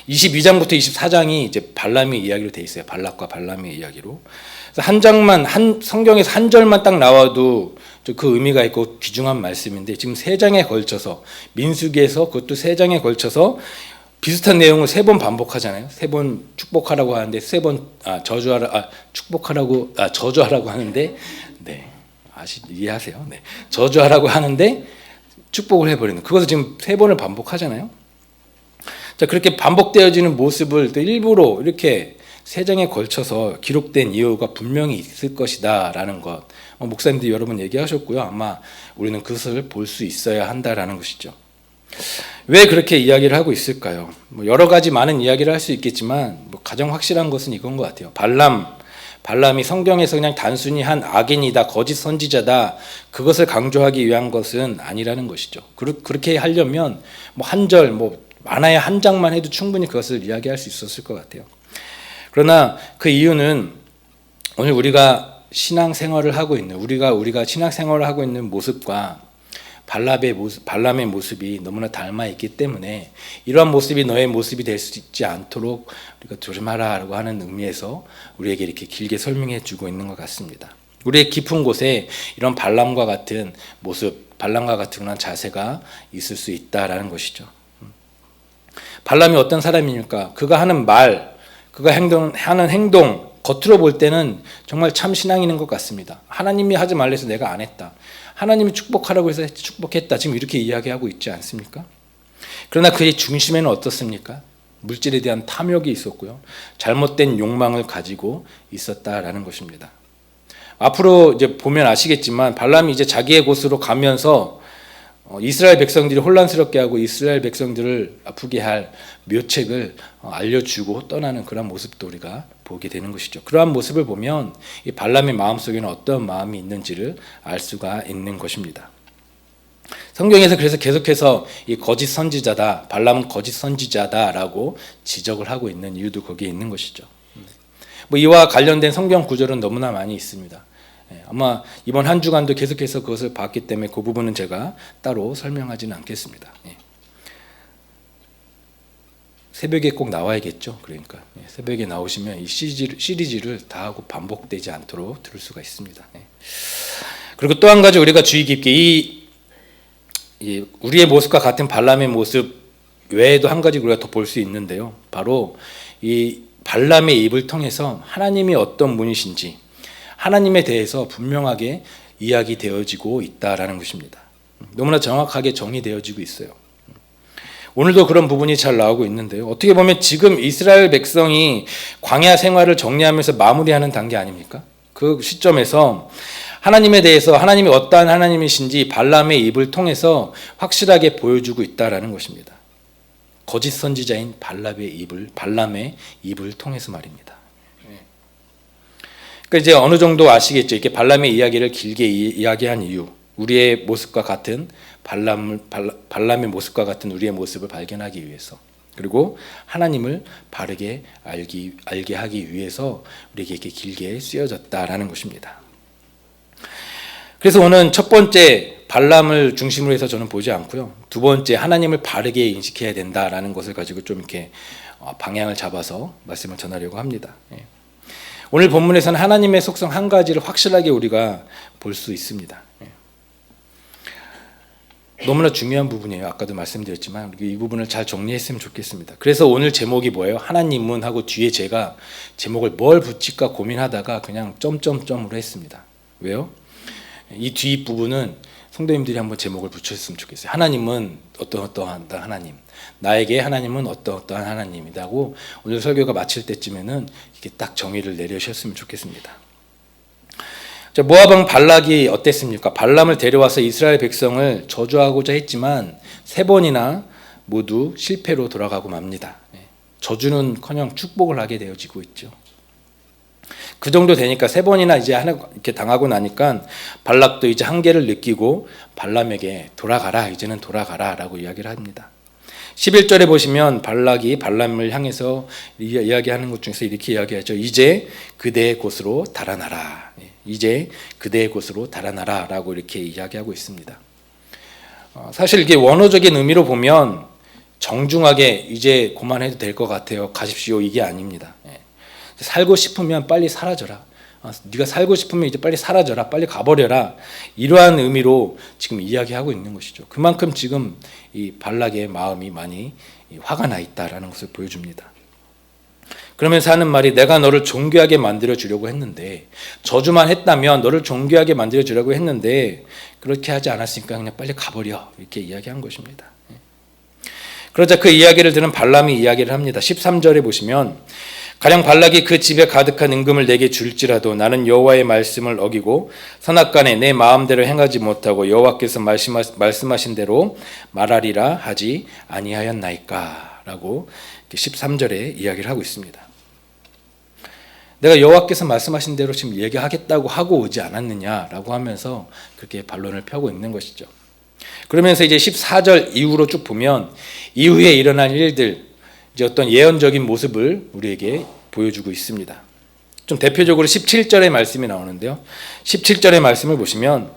22장부터 24장이 이제 발람의 이야기로 돼 있어요. 발락과 발람의 이야기로. 그래서 한 장만, 성경에서 한 절만 딱 나와도 그 의미가 있고 귀중한 말씀인데, 지금 3장에 걸쳐서, 민수기에서 그것도 3장에 걸쳐서 비슷한 내용을 3번 반복하잖아요. 3번 축복하라고 하는데, 3번 저주하라고 하는데, 네, 이해하세요? 네, 저주하라고 하는데 축복을 해버리는, 그것을 지금 3번을 반복하잖아요. 자, 그렇게 반복되어지는 모습을 또 일부러 이렇게 3장에 걸쳐서 기록된 이유가 분명히 있을 것이다라는 것, 목사님들이 여러 번 얘기하셨고요. 아마 우리는 그것을 볼 수 있어야 한다라는 것이죠. 왜 그렇게 이야기를 하고 있을까요? 여러 가지 많은 이야기를 할 수 있겠지만 가장 확실한 것은 이건 것 같아요. 발람이 성경에서 그냥 단순히 한 악인이다, 거짓 선지자다, 그것을 강조하기 위한 것은 아니라는 것이죠. 그렇게 하려면 한 절, 많아야 한 장만 해도 충분히 그것을 이야기할 수 있었을 것 같아요. 그러나 그 이유는 오늘 우리가 신앙생활을 하고 있는, 우리가 신앙생활을 하고 있는 모습과 발람의 모습이 너무나 닮아 있기 때문에 이러한 모습이 너의 모습이 될 수 있지 않도록 우리가 조심하라고 하는 의미에서 우리에게 이렇게 길게 설명해 주고 있는 것 같습니다. 우리의 깊은 곳에 이런 발람과 같은 모습, 발람과 같은 그런 자세가 있을 수 있다라는 것이죠. 발람이 어떤 사람입니까? 그가 하는 말, 그가 하는 행동, 겉으로 볼 때는 정말 참 신앙인인 것 같습니다. 하나님이 하지 말래서 내가 안 했다. 하나님이 축복하라고 해서 축복했다. 지금 이렇게 이야기하고 있지 않습니까? 그러나 그의 중심에는 어떻습니까? 물질에 대한 탐욕이 있었고요. 잘못된 욕망을 가지고 있었다라는 것입니다. 앞으로 이제 보면 아시겠지만 발람이 이제 자기의 곳으로 가면서 이스라엘 백성들이 혼란스럽게 하고 이스라엘 백성들을 아프게 할 묘책을 알려주고 떠나는 그런 모습도 우리가 보게 되는 것이죠. 그러한 모습을 보면 이 발람의 마음속에는 어떤 마음이 있는지를 알 수가 있는 것입니다. 성경에서 그래서 계속해서 이 거짓 선지자다, 발람은 거짓 선지자다라고 지적을 하고 있는 이유도 거기에 있는 것이죠. 이와 관련된 성경 구절은 너무나 많이 있습니다. 아마 이번 한 주간도 계속해서 그것을 봤기 때문에 그 부분은 제가 따로 설명하지는 않겠습니다. 새벽에 꼭 나와야겠죠. 그러니까 새벽에 나오시면 이 시리즈를 다 하고 반복되지 않도록 들을 수가 있습니다. 그리고 또 한 가지 우리가 주의 깊게 이 우리의 모습과 같은 발람의 모습 외에도 한 가지 우리가 더 볼 수 있는데요. 바로 이 발람의 입을 통해서 하나님이 어떤 분이신지, 하나님에 대해서 분명하게 이야기되어지고 있다라는 것입니다. 너무나 정확하게 정의되어지고 있어요. 오늘도 그런 부분이 잘 나오고 있는데요. 어떻게 보면 지금 이스라엘 백성이 광야 생활을 정리하면서 마무리하는 단계 아닙니까? 그 시점에서 하나님에 대해서, 하나님이 어떠한 하나님이신지 발람의 입을 통해서 확실하게 보여주고 있다라는 것입니다. 거짓 선지자인 발람의 입을 통해서 말입니다. 그러니까 이제 어느 정도 아시겠죠. 이렇게 발람의 이야기를 길게 이야기한 이유, 우리의 모습과 같은 발람의 모습과 같은 우리의 모습을 발견하기 위해서, 그리고 하나님을 바르게 알게 하기 위해서 우리에게 이렇게 길게 쓰여졌다라는 것입니다. 그래서 오늘 첫 번째 발람을 중심으로 해서 저는 보지 않고요. 두 번째 하나님을 바르게 인식해야 된다라는 것을 가지고 좀 이렇게 방향을 잡아서 말씀을 전하려고 합니다. 오늘 본문에서는 하나님의 속성 한 가지를 확실하게 우리가 볼 수 있습니다. 너무나 중요한 부분이에요. 아까도 말씀드렸지만 이 부분을 잘 정리했으면 좋겠습니다. 그래서 오늘 제목이 뭐예요? 하나님은 하고 뒤에 제가 제목을 뭘 붙일까 고민하다가 그냥 점점점으로 했습니다. 왜요? 이 뒷부분은 성도님들이 한번 제목을 붙였으면 좋겠어요. 하나님은 어떠한 하나님, 나에게 하나님은 어떠한 하나님이라고 오늘 설교가 마칠 때쯤에는 이렇게 딱 정의를 내려주셨으면 좋겠습니다. 자, 모압 왕 발락이 어땠습니까? 발람을 데려와서 이스라엘 백성을 저주하고자 했지만 3번이나 모두 실패로 돌아가고 맙니다. 저주는커녕 축복을 하게 되어지고 있죠. 그 정도 되니까 3번이나 이제 이렇게 당하고 나니까 발락도 이제 한계를 느끼고 발람에게 이제는 돌아가라라고 이야기를 합니다. 11절에 보시면 발락이 발람을 향해서 이야기하는 것 중에서 이렇게 이야기하죠. 이제 그대의 곳으로 달아나라. 이제 그대의 곳으로 달아나라라고 이렇게 이야기하고 있습니다. 사실 이게 원어적인 의미로 보면 정중하게 이제 그만해도 될 것 같아요. 가십시오. 이게 아닙니다. 살고 싶으면 빨리 사라져라. 네가 살고 싶으면 이제 빨리 사라져라. 빨리 가버려라. 이러한 의미로 지금 이야기하고 있는 것이죠. 그만큼 지금 이 발락의 마음이 많이 화가 나 있다라는 것을 보여줍니다. 그러면서 하는 말이 내가 너를 존귀하게 만들어 주려고 했는데 저주만 했다면 너를 존귀하게 만들어 주려고 했는데 그렇게 하지 않았으니까 그냥 빨리 가버려. 이렇게 이야기한 것입니다. 그러자 그 이야기를 들은 발람이 이야기를 합니다. 13절에 보시면 가령 발락이 그 집에 가득한 임금을 내게 줄지라도 나는 여호와의 말씀을 어기고 선악간에 내 마음대로 행하지 못하고 여호와께서 말씀하신 대로 말하리라 하지 아니하였나이까 라고 13절에 이야기를 하고 있습니다. 내가 여호와께서 말씀하신 대로 지금 얘기하겠다고 하고 오지 않았느냐라고 하면서 그렇게 반론을 펴고 있는 것이죠. 그러면서 이제 14절 이후로 쭉 보면 이후에 일어난 일들, 이제 어떤 예언적인 모습을 우리에게 보여주고 있습니다. 좀 대표적으로 17절의 말씀이 나오는데요. 17절의 말씀을 보시면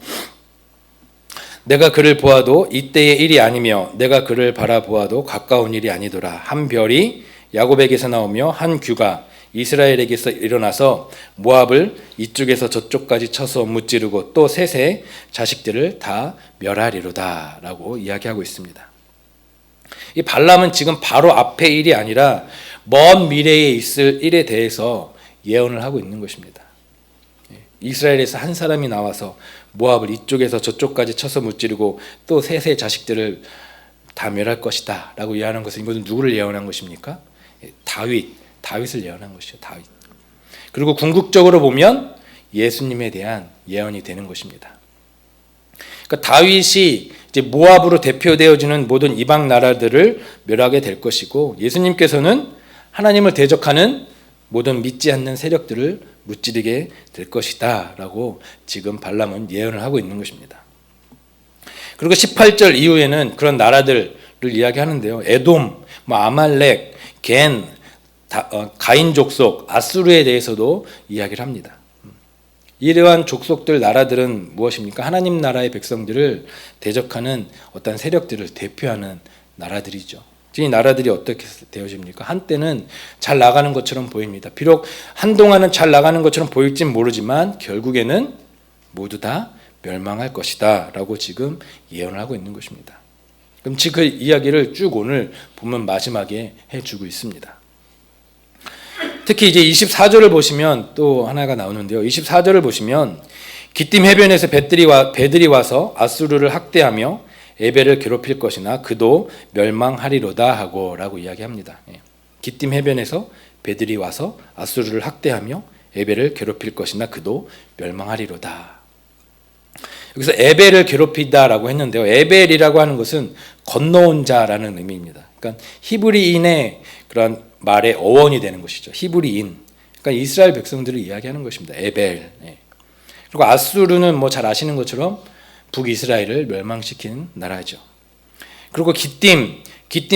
내가 그를 보아도 이때의 일이 아니며 내가 그를 바라보아도 가까운 일이 아니더라. 한 별이 야곱에게서 나오며 한 규가 이스라엘에게서 일어나서 모압을 이쪽에서 저쪽까지 쳐서 무찌르고 또 셋의 자식들을 다 멸하리로다 라고 이야기하고 있습니다. 이 발람은 지금 바로 앞의 일이 아니라 먼 미래에 있을 일에 대해서 예언을 하고 있는 것입니다. 이스라엘에서 한 사람이 나와서 모압을 이쪽에서 저쪽까지 쳐서 무찌르고 또 셋의 자식들을 다 멸할 것이다 라고 예언한 것은 이것은 누구를 예언한 것입니까? 다윗을 예언한 것이죠. 다윗. 그리고 궁극적으로 보면 예수님에 대한 예언이 되는 것입니다. 그러니까 다윗이 이제 모압으로 대표되어지는 모든 이방 나라들을 멸하게 될 것이고 예수님께서는 하나님을 대적하는 모든 믿지 않는 세력들을 무찌르게 될 것이다 라고 지금 발람은 예언을 하고 있는 것입니다. 그리고 18절 이후에는 그런 나라들을 이야기하는데요. 에돔, 아말렉, 겐, 가인 족속, 아수르에 대해서도 이야기를 합니다. 이러한 족속들 나라들은 무엇입니까? 하나님 나라의 백성들을 대적하는 어떤 세력들을 대표하는 나라들이죠. 이 나라들이 어떻게 되어집니까? 한때는 잘 나가는 것처럼 보입니다. 비록 한동안은 잘 나가는 것처럼 보일진 모르지만 결국에는 모두 다 멸망할 것이다 라고 지금 예언을 하고 있는 것입니다. 그럼 지금 그 이야기를 쭉 오늘 본문 마지막에 해주고 있습니다. 특히 이제 24절을 보시면 또 하나가 나오는데요. 24절을 보시면 기띔 해변에서 배들이 와서 아수르를 학대하며 에벨을 괴롭힐 것이나 그도 멸망하리로다 하고 라고 이야기합니다. 기띔 해변에서 배들이 와서 아수르를 학대하며 에벨을 괴롭힐 것이나 그도 멸망하리로다. 여기서 에벨을 괴롭히다라고 했는데요. 에벨이라고 하는 것은 건너온 자라는 의미입니다. 그러니까 히브리인의 그런 말의 어원이 되는 것이죠. 히브리인. 그러니까 이스라엘 백성들을 이야기하는 것입니다. 에벨. 그리고 아수르는 잘 아시는 것처럼 북이스라엘을 멸망시킨 나라죠. 그리고 기띔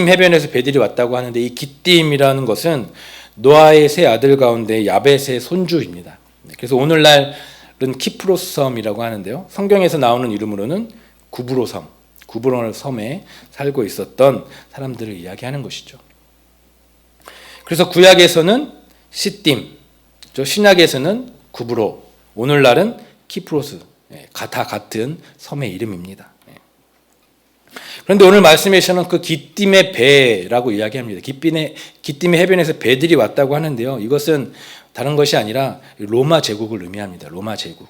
해변에서 배들이 왔다고 하는데 이 기띔이라는 것은 노아의 세 아들 가운데 야벳의 손주입니다. 그래서 오늘날은 키프로스 섬이라고 하는데요. 성경에서 나오는 이름으로는 구브로 섬에 살고 있었던 사람들을 이야기하는 것이죠. 그래서 구약에서는 시딤, 신약에서는 구브로, 오늘날은 키프로스, 다 같은 섬의 이름입니다. 그런데 오늘 말씀에서는 그 기띔의 배라고 이야기합니다. 기띔의 해변에서 배들이 왔다고 하는데요. 이것은 다른 것이 아니라 로마 제국을 의미합니다. 로마 제국.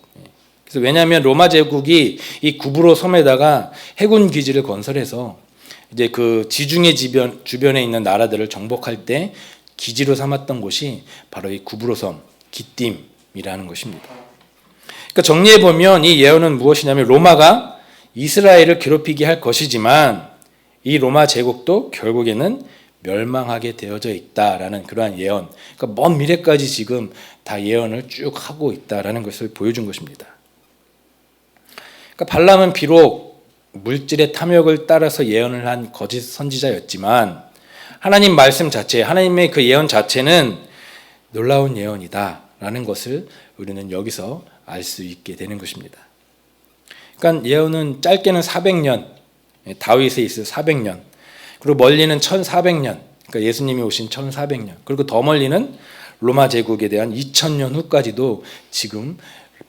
그래서 왜냐하면 로마 제국이 이 구브로 섬에다가 해군 기지를 건설해서 이제 그 지중해 주변에 있는 나라들을 정복할 때 기지로 삼았던 곳이 바로 이 구브로 섬, 기띔이라는 것입니다. 그러니까 정리해 보면 이 예언은 무엇이냐면 로마가 이스라엘을 괴롭히게 할 것이지만 이 로마 제국도 결국에는 멸망하게 되어져 있다라는 그러한 예언. 그러니까 먼 미래까지 지금 다 예언을 쭉 하고 있다라는 것을 보여준 것입니다. 그러니까 발람은 비록 물질의 탐욕을 따라서 예언을 한 거짓 선지자였지만 하나님 말씀 자체, 하나님의 그 예언 자체는 놀라운 예언이다라는 것을 우리는 여기서 알 수 있게 되는 것입니다. 그러니까 예언은 짧게는 400년, 다윗에 있을 400년, 그리고 멀리는 1400년, 그러니까 예수님이 오신 1400년, 그리고 더 멀리는 로마 제국에 대한 2000년 후까지도 지금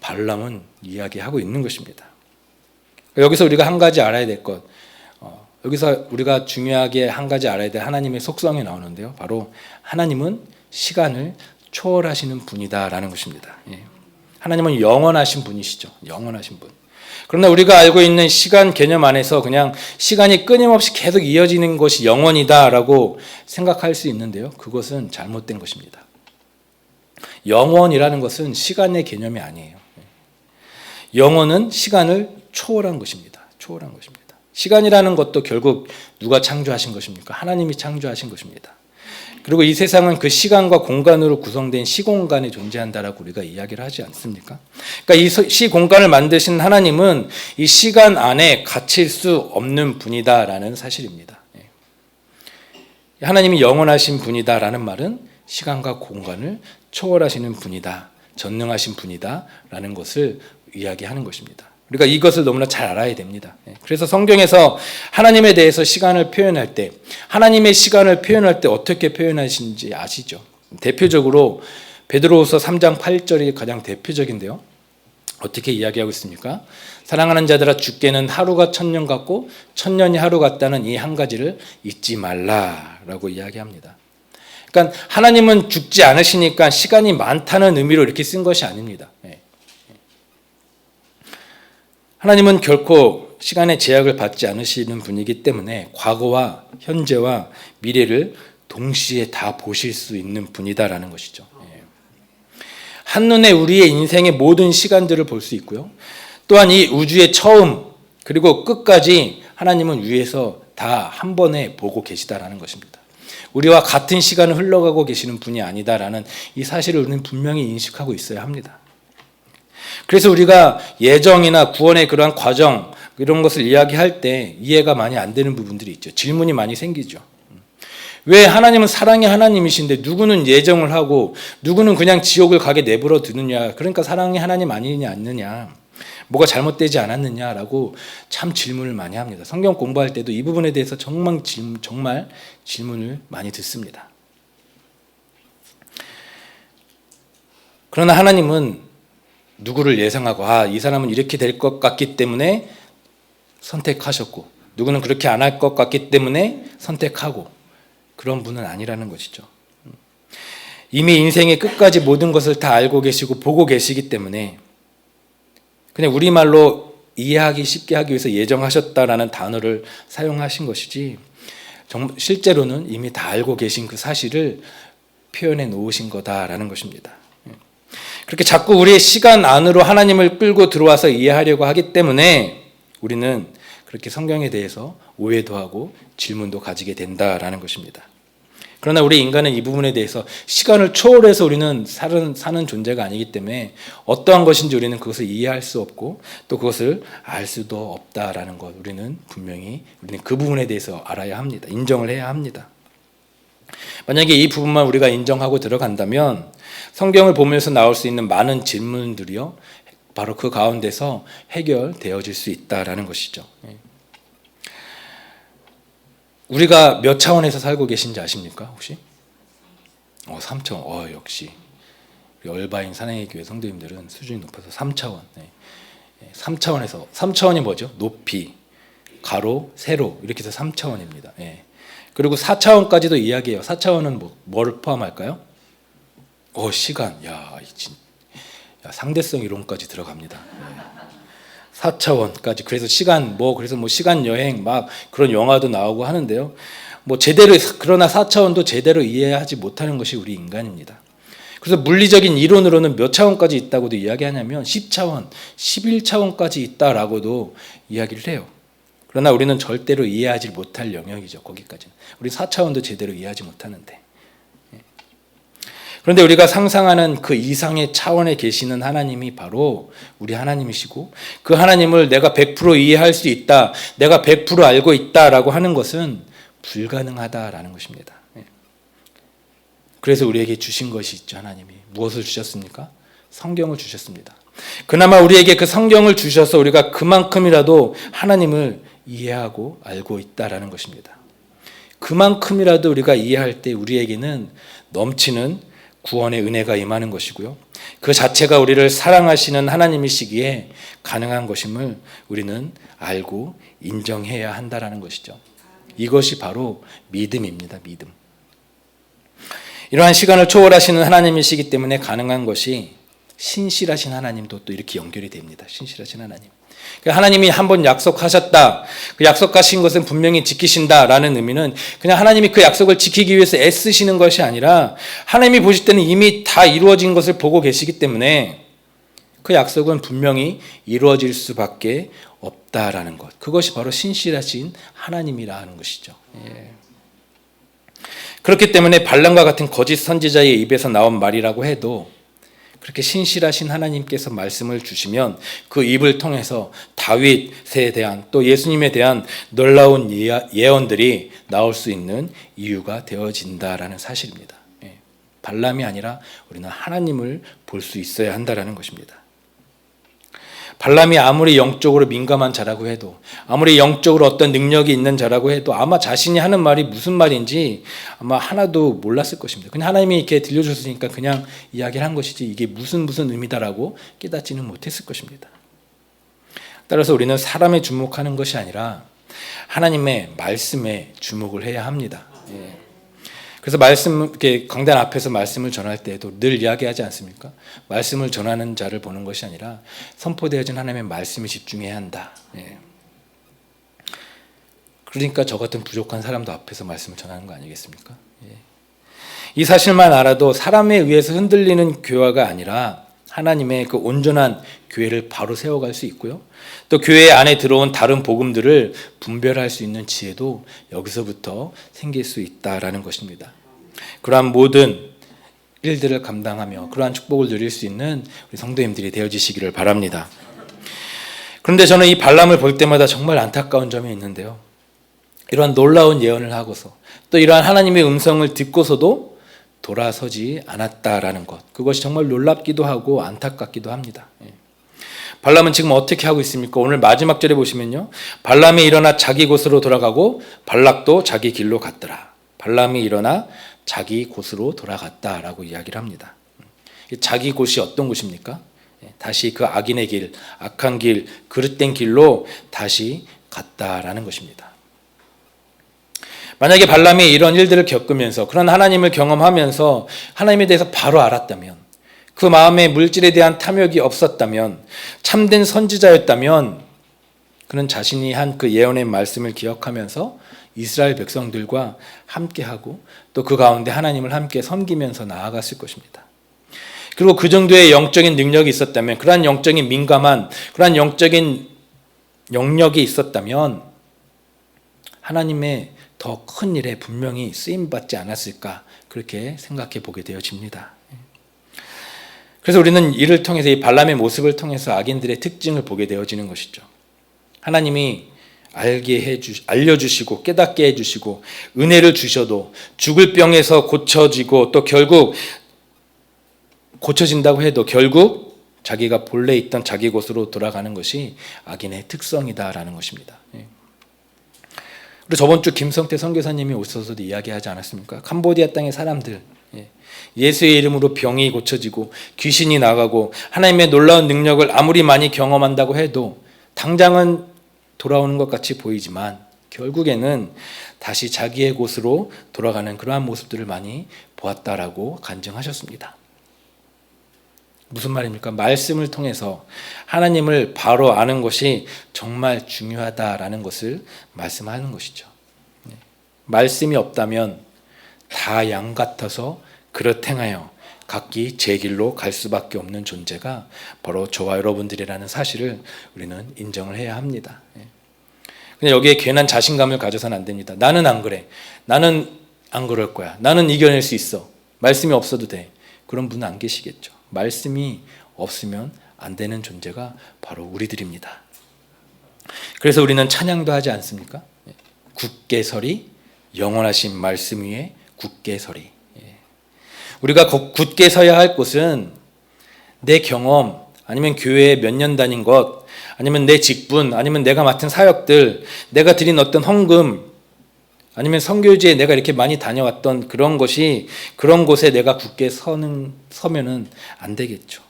발람은 이야기하고 있는 것입니다. 여기서 우리가 한 가지 알아야 될 것, 여기서 우리가 중요하게 한 가지 알아야 될 하나님의 속성이 나오는데요. 바로 하나님은 시간을 초월하시는 분이다라는 것입니다. 하나님은 영원하신 분이시죠. 영원하신 분. 그러나 우리가 알고 있는 시간 개념 안에서 그냥 시간이 끊임없이 계속 이어지는 것이 영원이다라고 생각할 수 있는데요. 그것은 잘못된 것입니다. 영원이라는 것은 시간의 개념이 아니에요. 영원은 시간을 초월한 것입니다. 초월한 것입니다. 시간이라는 것도 결국 누가 창조하신 것입니까? 하나님이 창조하신 것입니다. 그리고 이 세상은 그 시간과 공간으로 구성된 시공간에 존재한다라고 우리가 이야기를 하지 않습니까? 그러니까 이 시공간을 만드신 하나님은 이 시간 안에 갇힐 수 없는 분이다라는 사실입니다. 하나님이 영원하신 분이다라는 말은 시간과 공간을 초월하시는 분이다, 전능하신 분이다라는 것을 이야기하는 것입니다. 우리가 이것을 너무나 잘 알아야 됩니다. 그래서 성경에서 하나님에 대해서 시간을 표현할 때, 하나님의 시간을 표현할 때 어떻게 표현하시는지 아시죠? 대표적으로 베드로후서 3장 8절이 가장 대표적인데요. 어떻게 이야기하고 있습니까? 사랑하는 자들아, 주께는 하루가 1000년 같고 1000년이 하루 같다는 이 한 가지를 잊지 말라라고 이야기합니다. 그러니까 하나님은 죽지 않으시니까 시간이 많다는 의미로 이렇게 쓴 것이 아닙니다. 하나님은 결코 시간의 제약을 받지 않으시는 분이기 때문에 과거와 현재와 미래를 동시에 다 보실 수 있는 분이다라는 것이죠. 한눈에 우리의 인생의 모든 시간들을 볼 수 있고요. 또한 이 우주의 처음 그리고 끝까지 하나님은 위에서 다 한 번에 보고 계시다라는 것입니다. 우리와 같은 시간을 흘러가고 계시는 분이 아니다라는 이 사실을 우리는 분명히 인식하고 있어야 합니다. 그래서 우리가 예정이나 구원의 그러한 과정 이런 것을 이야기할 때 이해가 많이 안 되는 부분들이 있죠. 질문이 많이 생기죠. 왜 하나님은 사랑의 하나님이신데 누구는 예정을 하고 누구는 그냥 지옥을 가게 내버려 두느냐. 그러니까 사랑의 하나님 아니냐 않느냐. 뭐가 잘못되지 않았느냐라고 참 질문을 많이 합니다. 성경 공부할 때도 이 부분에 대해서 정말 질문을 많이 듣습니다. 그러나 하나님은 누구를 예상하고 이 사람은 이렇게 될 것 같기 때문에 선택하셨고 누구는 그렇게 안 할 것 같기 때문에 선택하고 그런 분은 아니라는 것이죠. 이미 인생의 끝까지 모든 것을 다 알고 계시고 보고 계시기 때문에 그냥 우리말로 이해하기 쉽게 하기 위해서 예정하셨다라는 단어를 사용하신 것이지 실제로는 이미 다 알고 계신 그 사실을 표현해 놓으신 거다라는 것입니다. 그렇게 자꾸 우리의 시간 안으로 하나님을 끌고 들어와서 이해하려고 하기 때문에 우리는 그렇게 성경에 대해서 오해도 하고 질문도 가지게 된다라는 것입니다. 그러나 우리 인간은 이 부분에 대해서 시간을 초월해서 우리는 사는 존재가 아니기 때문에 어떠한 것인지 우리는 그것을 이해할 수 없고 또 그것을 알 수도 없다라는 것 우리는 그 부분에 대해서 알아야 합니다. 인정을 해야 합니다. 만약에 이 부분만 우리가 인정하고 들어간다면 성경을 보면서 나올 수 있는 많은 질문들이요 바로 그 가운데서 해결되어질 수 있다라는 것이죠. 우리가 몇 차원에서 살고 계신지 아십니까 혹시? 3차원. 역시 우리 얼바인 사랑의 교회 성도님들은 수준이 높아서 3차원. 3차원에서 3차원이 뭐죠? 높이, 가로, 세로 이렇게 해서 3차원입니다. 그리고 4차원까지도 이야기해요. 4차원은 뭐를 포함할까요? 시간. 상대성 이론까지 들어갑니다. 4차원까지. 그래서 시간 시간 여행 막 그런 영화도 나오고 하는데요. 그러나 4차원도 제대로 이해하지 못하는 것이 우리 인간입니다. 그래서 물리적인 이론으로는 몇 차원까지 있다고도 이야기하냐면 10차원, 11차원까지 있다라고도 이야기를 해요. 그러나 우리는 절대로 이해하지 못할 영역이죠. 거기까지는. 우리 4차원도 제대로 이해하지 못하는데. 그런데 우리가 상상하는 그 이상의 차원에 계시는 하나님이 바로 우리 하나님이시고 그 하나님을 내가 100% 이해할 수 있다, 내가 100% 알고 있다라고 하는 것은 불가능하다라는 것입니다. 그래서 우리에게 주신 것이 있죠. 하나님이 무엇을 주셨습니까? 성경을 주셨습니다. 그나마 우리에게 그 성경을 주셔서 우리가 그만큼이라도 하나님을 이해하고 알고 있다라는 것입니다. 그만큼이라도 우리가 이해할 때 우리에게는 넘치는 구원의 은혜가 임하는 것이고요. 그 자체가 우리를 사랑하시는 하나님이시기에 가능한 것임을 우리는 알고 인정해야 한다라는 것이죠. 이것이 바로 믿음입니다. 믿음. 이러한 시간을 초월하시는 하나님이시기 때문에 가능한 것이 신실하신 하나님도 또 이렇게 연결이 됩니다. 신실하신 하나님. 하나님이 한번 약속하셨다. 그 약속하신 것은 분명히 지키신다라는 의미는 그냥 하나님이 그 약속을 지키기 위해서 애쓰시는 것이 아니라 하나님이 보실 때는 이미 다 이루어진 것을 보고 계시기 때문에 그 약속은 분명히 이루어질 수밖에 없다라는 것. 그것이 바로 신실하신 하나님이라 하는 것이죠. 예. 그렇기 때문에 발람과 같은 거짓 선지자의 입에서 나온 말이라고 해도 그렇게 신실하신 하나님께서 말씀을 주시면 그 입을 통해서 다윗에 대한 또 예수님에 대한 놀라운 예언들이 나올 수 있는 이유가 되어진다라는 사실입니다. 발람이 아니라 우리는 하나님을 볼 수 있어야 한다라는 것입니다. 발람이 아무리 영적으로 민감한 자라고 해도 아무리 영적으로 어떤 능력이 있는 자라고 해도 아마 자신이 하는 말이 무슨 말인지 아마 하나도 몰랐을 것입니다. 그냥 하나님이 이렇게 들려주셨으니까 그냥 이야기를 한 것이지 이게 무슨 의미다라고 깨닫지는 못했을 것입니다. 따라서 우리는 사람에 주목하는 것이 아니라 하나님의 말씀에 주목을 해야 합니다. 그래서 이렇게 강단 앞에서 말씀을 전할 때에도 늘 이야기하지 않습니까? 말씀을 전하는 자를 보는 것이 아니라 선포되어진 하나님의 말씀에 집중해야 한다. 그러니까 저 같은 부족한 사람도 앞에서 말씀을 전하는 거 아니겠습니까? 이 사실만 알아도 사람에 의해서 흔들리는 교회가 아니라 하나님의 그 온전한 교회를 바로 세워갈 수 있고요. 또 교회 안에 들어온 다른 복음들을 분별할 수 있는 지혜도 여기서부터 생길 수 있다라는 것입니다. 그러한 모든 일들을 감당하며 그러한 축복을 누릴 수 있는 우리 성도님들이 되어지시기를 바랍니다. 그런데 저는 이 발람을 볼 때마다 정말 안타까운 점이 있는데요. 이러한 놀라운 예언을 하고서 또 이러한 하나님의 음성을 듣고서도 돌아서지 않았다라는 것. 그것이 정말 놀랍기도 하고 안타깝기도 합니다. 발람은 지금 어떻게 하고 있습니까? 오늘 마지막 절에 보시면요. 발람이 일어나 자기 곳으로 돌아가고 발락도 자기 길로 갔더라. 발람이 일어나 자기 곳으로 돌아갔다라고 이야기를 합니다. 자기 곳이 어떤 곳입니까? 다시 그 악인의 길, 악한 길, 그릇된 길로 다시 갔다라는 것입니다. 만약에 발람이 이런 일들을 겪으면서 그런 하나님을 경험하면서 하나님에 대해서 바로 알았다면 그 마음에 물질에 대한 탐욕이 없었다면 참된 선지자였다면 그는 자신이 한 그 예언의 말씀을 기억하면서 이스라엘 백성들과 함께하고 또 그 가운데 하나님을 함께 섬기면서 나아갔을 것입니다. 그리고 그 정도의 영적인 능력이 있었다면 그러한 영적인 민감한 그러한 영적인 영역이 있었다면 하나님의 더 큰 일에 분명히 쓰임받지 않았을까 그렇게 생각해 보게 되어집니다. 그래서 우리는 이를 통해서 이 발람의 모습을 통해서 악인들의 특징을 보게 되어지는 것이죠. 하나님이 알려주시고 깨닫게 해주시고 은혜를 주셔도 죽을 병에서 고쳐지고 또 결국 고쳐진다고 해도 결국 자기가 본래 있던 자기 곳으로 돌아가는 것이 악인의 특성이다라는 것입니다. 그리고 저번 주 김성태 선교사님이 오셔서도 이야기하지 않았습니까? 캄보디아 땅의 사람들 예수의 이름으로 병이 고쳐지고 귀신이 나가고 하나님의 놀라운 능력을 아무리 많이 경험한다고 해도 당장은 돌아오는 것 같이 보이지만 결국에는 다시 자기의 곳으로 돌아가는 그러한 모습들을 많이 보았다라고 간증하셨습니다. 무슨 말입니까? 말씀을 통해서 하나님을 바로 아는 것이 정말 중요하다라는 것을 말씀하는 것이죠. 말씀이 없다면 다 양 같아서 그릇 행하여 각기 제 길로 갈 수밖에 없는 존재가 바로 저와 여러분들이라는 사실을 우리는 인정을 해야 합니다. 근데 여기에 괜한 자신감을 가져서는 안 됩니다. 나는 안 그래. 나는 안 그럴 거야. 나는 이겨낼 수 있어. 말씀이 없어도 돼. 그런 분은 안 계시겠죠. 말씀이 없으면 안 되는 존재가 바로 우리들입니다. 그래서 우리는 찬양도 하지 않습니까? 굳게 서리 영원하신 말씀 위에 굳게 서리. 우리가 굳게 서야 할 곳은 내 경험 아니면 교회에 몇 년 다닌 것 아니면 내 직분 아니면 내가 맡은 사역들 내가 드린 어떤 헌금 아니면 선교지에 내가 이렇게 많이 다녀왔던 그런 곳에 내가 굳게 서면은 안 되겠죠.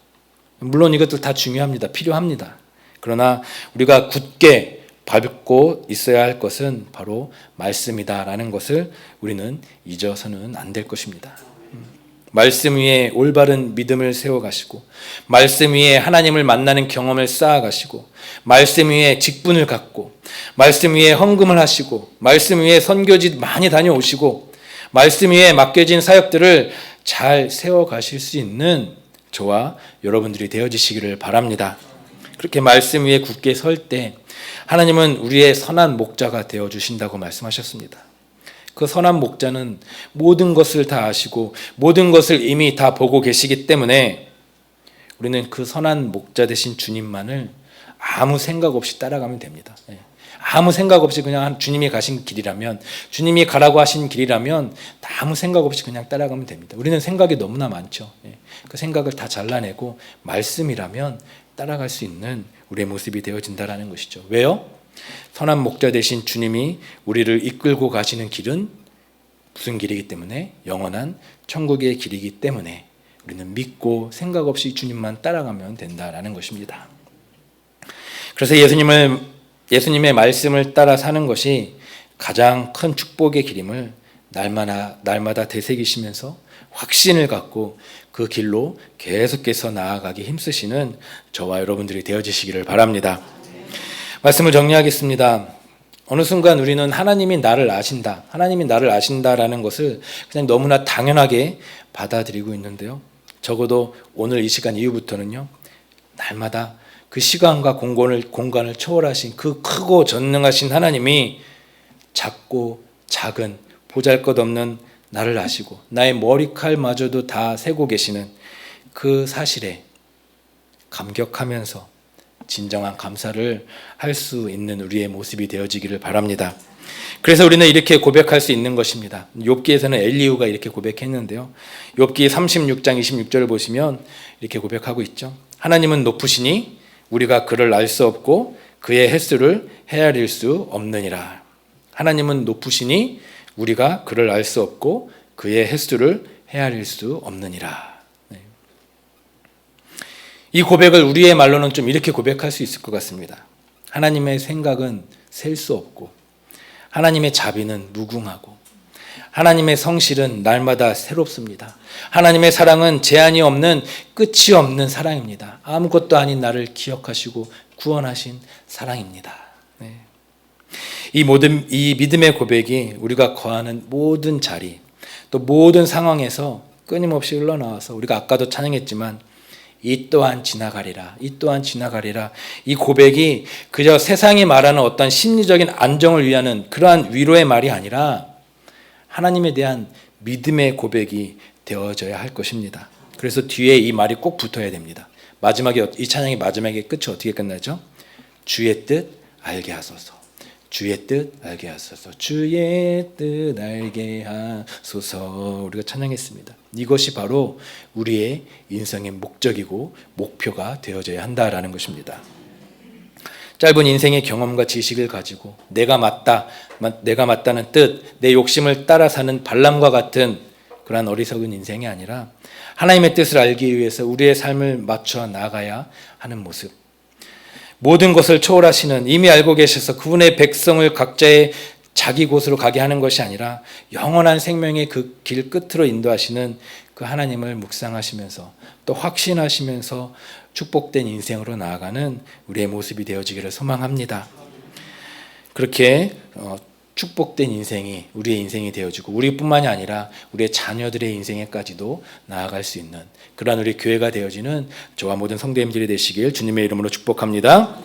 물론 이것들 다 중요합니다. 필요합니다. 그러나 우리가 굳게 밟고 있어야 할 것은 바로 말씀이다라는 것을 우리는 잊어서는 안 될 것입니다. 말씀 위에 올바른 믿음을 세워가시고, 말씀 위에 하나님을 만나는 경험을 쌓아가시고, 말씀 위에 직분을 갖고, 말씀 위에 헌금을 하시고, 말씀 위에 선교지 많이 다녀오시고, 말씀 위에 맡겨진 사역들을 잘 세워가실 수 있는 저와 여러분들이 되어지시기를 바랍니다. 그렇게 말씀 위에 굳게 설 때 하나님은 우리의 선한 목자가 되어주신다고 말씀하셨습니다. 그 선한 목자는 모든 것을 다 아시고 모든 것을 이미 다 보고 계시기 때문에 우리는 그 선한 목자 되신 주님만을 아무 생각 없이 따라가면 됩니다. 아무 생각 없이 그냥 주님이 가신 길이라면, 주님이 가라고 하신 길이라면 아무 생각 없이 그냥 따라가면 됩니다. 우리는 생각이 너무나 많죠. 그 생각을 다 잘라내고 말씀이라면 따라갈 수 있는 우리의 모습이 되어진다는 것이죠. 왜요? 선한 목자 되신 주님이 우리를 이끌고 가시는 길은 무슨 길이기 때문에? 영원한 천국의 길이기 때문에 우리는 믿고 생각 없이 주님만 따라가면 된다라는 것입니다. 그래서 예수님의 말씀을 따라 사는 것이 가장 큰 축복의 길임을 날마다 되새기시면서 확신을 갖고 그 길로 계속해서 나아가기 힘쓰시는 저와 여러분들이 되어지시기를 바랍니다. 말씀을 정리하겠습니다. 어느 순간 우리는 하나님이 나를 아신다라는 것을 그냥 너무나 당연하게 받아들이고 있는데요. 적어도 오늘 이 시간 이후부터는요, 날마다 그 시간과 공간을 초월하신 그 크고 전능하신 하나님이 작고 작은 보잘것없는 나를 아시고 나의 머리칼마저도 다 세고 계시는 그 사실에 감격하면서 진정한 감사를 할 수 있는 우리의 모습이 되어지기를 바랍니다. 그래서 우리는 이렇게 고백할 수 있는 것입니다. 욥기에서는 엘리후가 이렇게 고백했는데요. 욥기 36장 26절을 보시면 이렇게 고백하고 있죠. 하나님은 높으시니 우리가 그를 알 수 없고 그의 횟수를 헤아릴 수 없느니라. 하나님은 높으시니 우리가 그를 알 수 없고 그의 횟수를 헤아릴 수 없느니라. 이 고백을 우리의 말로는 좀 이렇게 고백할 수 있을 것 같습니다. 하나님의 생각은 셀 수 없고 하나님의 자비는 무궁하고 하나님의 성실은 날마다 새롭습니다. 하나님의 사랑은 제한이 없는 끝이 없는 사랑입니다. 아무것도 아닌 나를 기억하시고 구원하신 사랑입니다. 이 믿음의 고백이 우리가 거하는 모든 자리, 또 모든 상황에서 끊임없이 흘러나와서 우리가 아까도 찬양했지만 이 또한 지나가리라, 이 또한 지나가리라. 이 고백이 그저 세상이 말하는 어떤 심리적인 안정을 위하는 그러한 위로의 말이 아니라 하나님에 대한 믿음의 고백이 되어져야 할 것입니다. 그래서 뒤에 이 말이 꼭 붙어야 됩니다. 마지막에, 이 찬양의 마지막에 끝이 어떻게 끝나죠? 주의 뜻 알게 하소서. 주의 뜻 알게 하소서. 주의 뜻 알게 하소서. 우리가 찬양했습니다. 이것이 바로 우리의 인생의 목적이고 목표가 되어져야 한다라는 것입니다. 짧은 인생의 경험과 지식을 가지고 내가 맞다는 뜻, 내 욕심을 따라 사는 발람과 같은 그러한 어리석은 인생이 아니라 하나님의 뜻을 알기 위해서 우리의 삶을 맞춰 나가야 하는 모습, 모든 것을 초월하시는, 이미 알고 계셔서 그분의 백성을 각자의 자기 곳으로 가게 하는 것이 아니라 영원한 생명의 그 길 끝으로 인도하시는 그 하나님을 묵상하시면서 또 확신하시면서 축복된 인생으로 나아가는 우리의 모습이 되어지기를 소망합니다. 그렇게 축복된 인생이 우리의 인생이 되어지고 우리뿐만이 아니라 우리의 자녀들의 인생에까지도 나아갈 수 있는 그러한 우리 교회가 되어지는 저와 모든 성도님들이 되시길 주님의 이름으로 축복합니다.